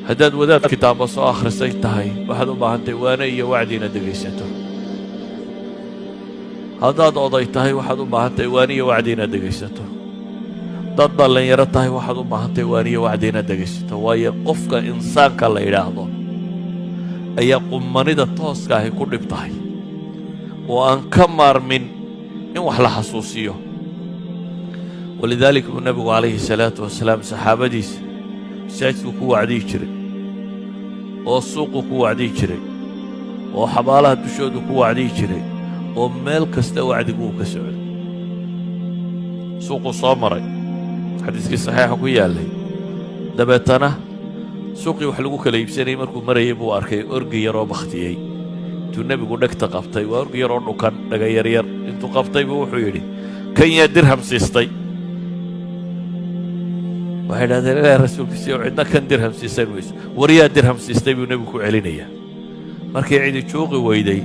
haddaad wadaad kitaaba soo akhrisay tahay waxaad u baahantahay waana iyo wacdi inaad dhegaysato. haddaad oday tahay waxaad u baahantahay waana iyo wacdi inaad dhegaysato. dad dhallinyaro tahay waxaad u baahantahay waana iyo wacdi inaad dhegaysato. waayo qofka insaanka la yidhaahdo ayaa qummanida tooska ahi ku dhib tahay oo aan ka maarmin in wax la xasuusiyo. walidaalika buu nebigu calayhi salaatu wasalaam saxaabadiisa masaajidku ku wacdiyi jiray oo suuqu ku wacdiyi jiray oo xabaalaha dushoodu ku wacdiyi jiray oo meel kasta wacdigu uu ka socday. suuquu soo maray xadiiskii saxiixa ku yaallay. dabeetana suuqii wax lagu kala iibsanayay markuu marayay buu arkay orgi yaroo bakhtiyey. intuu nebigu dhegta qabtay, waa orgi yaroo dhukan dhaga yaryar, intuu qabtay buu wuxuu yidhi kan yaa dirham siistay? waxay idhahdeen ilaahay rasuulkiisa oo cidna kan dirham siisan mayso. war yaa dirham siistay buu nebigu ku celinayaa. markay cidi juuqi weyday